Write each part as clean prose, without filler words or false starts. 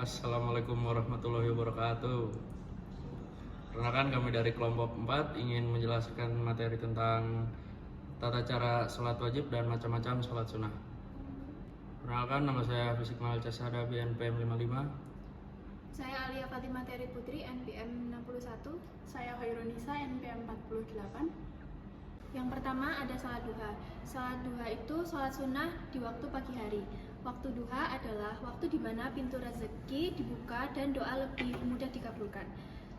Assalamualaikum warahmatullahi wabarakatuh. Perkenalkan, kami dari kelompok 4 ingin menjelaskan materi tentang tata cara sholat wajib dan macam-macam sholat sunnah. Perkenalkan, nama saya Fisikmal Casada BNPM 55. Saya Alia Fatimah Teri Putri NPM 61. Saya Khairunisa NPM 48. Yang pertama ada salat duha. Salat duha itu salat sunnah di waktu pagi hari. Waktu duha adalah waktu di mana pintu rezeki dibuka dan doa lebih mudah dikabulkan.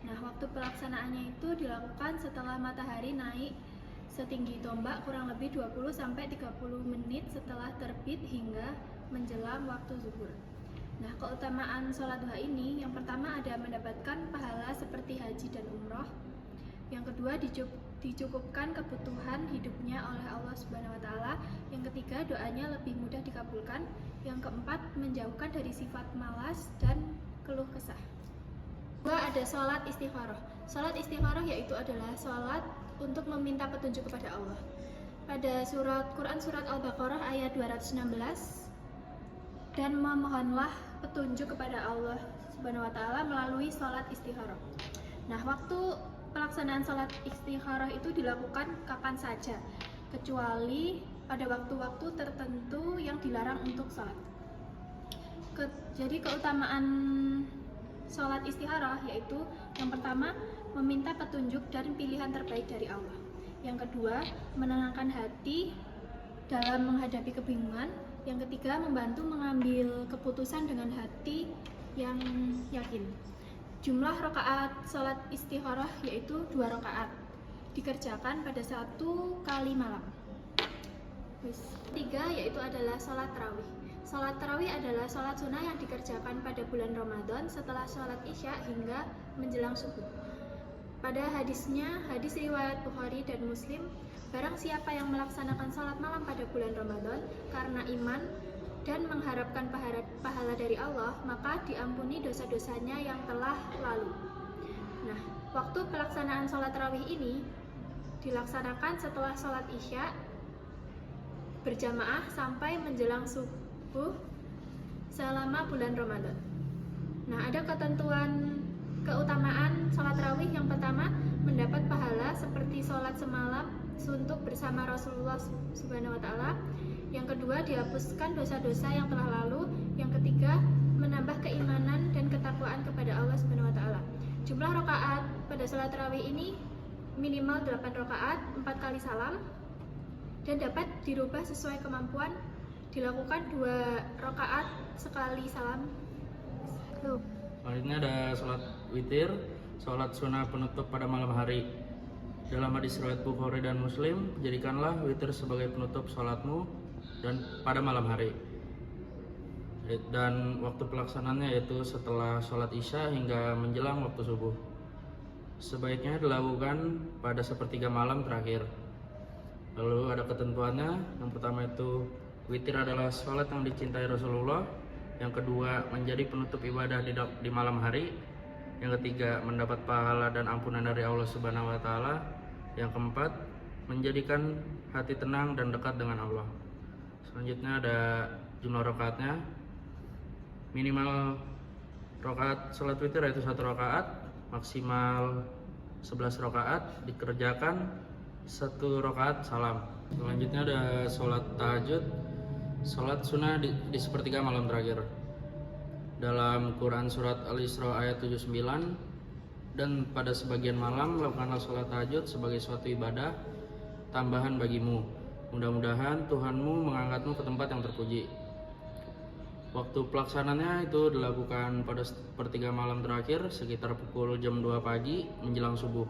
Nah, waktu pelaksanaannya itu dilakukan setelah matahari naik setinggi tombak kurang lebih 20-30 menit setelah terbit hingga menjelang waktu zuhur. Nah, keutamaan sholat duha ini, yang pertama ada mendapatkan pahala seperti haji dan umroh. Yang kedua, dicukupkan kebutuhan hidupnya oleh Allah Subhanahu wa Ta'ala. Yang ketiga, doanya lebih mudah dikabulkan. Yang keempat, menjauhkan dari sifat malas dan keluh kesah. Kedua, ada sholat istikharah. Sholat istikharah yaitu adalah sholat untuk meminta petunjuk kepada Allah. Pada Quran surat Al-Baqarah ayat 216, dan memohonlah petunjuk kepada Allah Subhanahu wa Ta'ala melalui sholat istikharah. Nah, waktu pelaksanaan sholat istikharah itu dilakukan kapan saja, kecuali pada waktu-waktu tertentu yang dilarang untuk sholat. Jadi keutamaan sholat istikharah yaitu yang pertama, meminta petunjuk dan pilihan terbaik dari Allah. Yang kedua, menenangkan hati dalam menghadapi kebingungan. Yang ketiga, membantu mengambil keputusan dengan hati yang yakin. Jumlah rakaat sholat istikharah yaitu 2 rakaat, dikerjakan pada 1 kali malam. Ketiga yaitu adalah sholat tarawih. Sholat tarawih adalah sholat sunnah yang dikerjakan pada bulan Ramadan setelah sholat isya hingga menjelang subuh. Pada hadis riwayat Bukhari dan Muslim, barang siapa yang melaksanakan sholat malam pada bulan Ramadan karena iman dan mengharapkan pahala dari Allah, maka diampuni dosa-dosanya yang telah lalu. Nah, waktu pelaksanaan sholat tarawih ini dilaksanakan setelah sholat isya berjamaah sampai menjelang subuh selama bulan Ramadan. Nah, ada keutamaan sholat tarawih. Yang pertama, mendapat pahala seperti sholat semalam suntuk bersama Rasulullah Subhanahu wa Ta'ala. Yang kedua, dihapuskan dosa-dosa yang telah lalu. Yang ketiga, menambah keimanan dan ketakwaan kepada Allah Subhanahu wa Ta'ala. Jumlah rakaat pada sholat tarawih ini minimal 8 rakaat, 4 kali salam, dan dapat dirubah sesuai kemampuan. Dilakukan 2 rakaat sekali salam. Selanjutnya ada sholat witir, sholat sunnah penutup pada malam hari. Dalam hadis riwayat Bukhari dan Muslim, jadikanlah witir sebagai penutup sholatmu dan pada malam hari. Dan waktu pelaksanaannya yaitu setelah sholat isya hingga menjelang waktu subuh. Sebaiknya dilakukan pada sepertiga malam terakhir. Lalu ada ketentuannya. Yang pertama itu witir adalah sholat yang dicintai Rasulullah. Yang kedua, menjadi penutup ibadah di malam hari. Yang ketiga, mendapat pahala dan ampunan dari Allah Subhanahu wa Ta'ala. Yang keempat, menjadikan hati tenang dan dekat dengan Allah. Selanjutnya ada jumlah rakaatnya. Minimal rakaat sholat witir yaitu 1 rakaat, maksimal 11 rakaat, dikerjakan 1 rakaat salam. Selanjutnya ada sholat tahajud, sholat sunnah di sepertiga malam terakhir. Dalam Quran surat Al-Isra ayat 79, dan pada sebagian malam lakukanlah sholat tahajud sebagai suatu ibadah tambahan bagimu. Mudah-mudahan Tuhanmu mengangkatmu ke tempat yang terpuji. Waktu pelaksananya itu dilakukan pada sepertiga malam terakhir sekitar pukul jam 2 pagi menjelang subuh.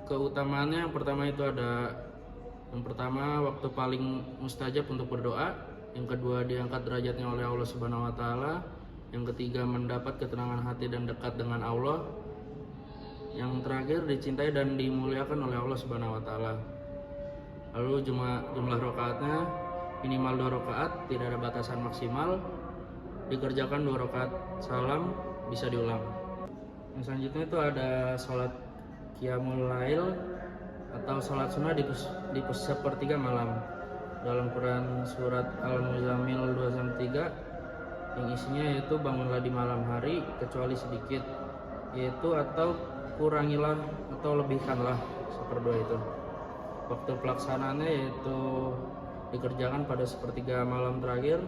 Keutamaannya yang pertama itu ada waktu paling mustajab untuk berdoa. Yang kedua, diangkat derajatnya oleh Allah Subhanahu wa Ta'ala. Yang ketiga, mendapat ketenangan hati dan dekat dengan Allah. Yang terakhir, dicintai dan dimuliakan oleh Allah Subhanahu wa Ta'ala. Lalu jumlah rakaatnya minimal 2 rakaat, tidak ada batasan maksimal. Dikerjakan 2 rakaat salam, bisa diulang. Yang selanjutnya itu ada sholat qiyamul lail atau sholat sunnah di sepertiga malam. Dalam Quran surat Al-Muzammil 2-3, yang isinya yaitu bangunlah di malam hari kecuali sedikit, yaitu atau kurangilah atau lebihkanlah seperdua itu. Waktu pelaksanaannya yaitu dikerjakan pada sepertiga malam terakhir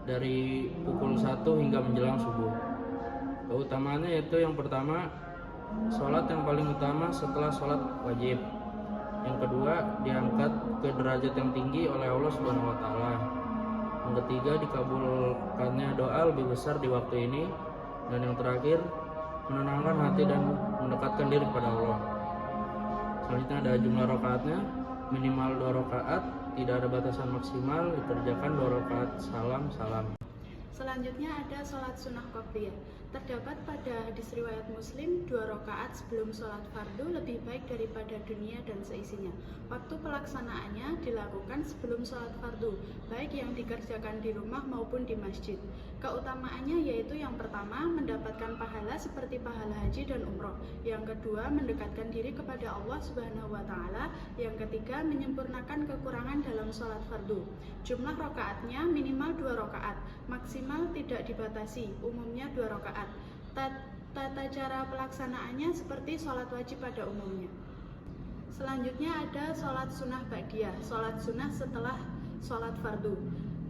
dari pukul 1 hingga menjelang subuh. Keutamaannya yaitu yang pertama, sholat yang paling utama setelah sholat wajib. Yang kedua, diangkat ke derajat yang tinggi oleh Allah Subhanahu wa taala. Yang ketiga, dikabulkannya doa lebih besar di waktu ini. Dan yang terakhir, menenangkan hati dan mendekatkan diri kepada Allah. Selanjutnya ada jumlah rakaatnya, minimal 2 rakaat, tidak ada batasan maksimal, dikerjakan 2 rakaat salam. Selanjutnya ada sholat sunnah qobliyah. Terdapat pada hadis riwayat Muslim 2 rakaat sebelum sholat fardu lebih baik daripada dunia dan seisinya. Waktu pelaksanaannya dilakukan sebelum sholat fardu, baik yang dikerjakan di rumah maupun di masjid. Keutamaannya yaitu yang pertama, mendapatkan pahala seperti pahala haji dan umroh. Yang kedua, mendekatkan diri kepada Allah Subhanahu wa taala. Yang ketiga, menyempurnakan kekurangan dalam sholat fardu. Jumlah rakaatnya minimal 2 rakaat, maksimal tidak dibatasi, umumnya 2 rakaat. Tata cara pelaksanaannya seperti sholat wajib pada umumnya. Selanjutnya ada sholat sunnah ba'diyah, sholat sunnah setelah sholat fardu.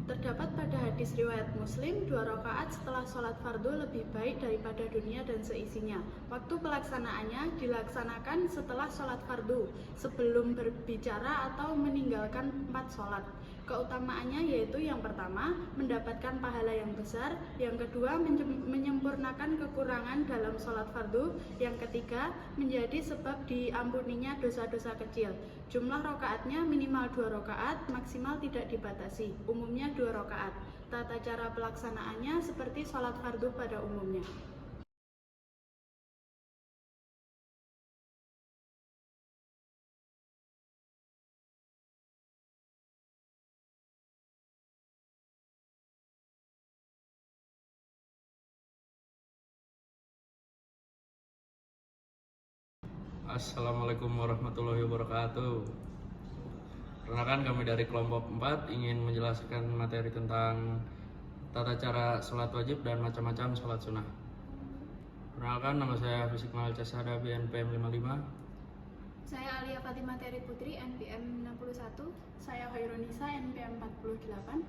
Terdapat pada hadis riwayat Muslim 2 rakaat setelah sholat fardu lebih baik daripada dunia dan seisinya. Waktu pelaksanaannya dilaksanakan setelah sholat fardu, sebelum berbicara atau meninggalkan 4 sholat. Keutamaannya yaitu yang pertama, mendapatkan pahala yang besar. Yang kedua, menyempurnakan kekurangan dalam sholat fardu. Yang ketiga, menjadi sebab diampuninya dosa-dosa kecil. Jumlah rakaatnya minimal 2 rakaat, maksimal tidak dibatasi, umumnya 2 rakaat. Tata cara pelaksanaannya seperti sholat fardu pada umumnya. Assalamualaikum warahmatullahi wabarakatuh. Perkenalkan, kami dari kelompok 4 ingin menjelaskan materi tentang tata cara sholat wajib dan macam-macam sholat sunnah. Perkenalkan, nama saya Fisikmal Casada BNPM 55. Saya Alia Fatimah Teri Putri, NPM 61. Saya Khairunisa, NPM 48.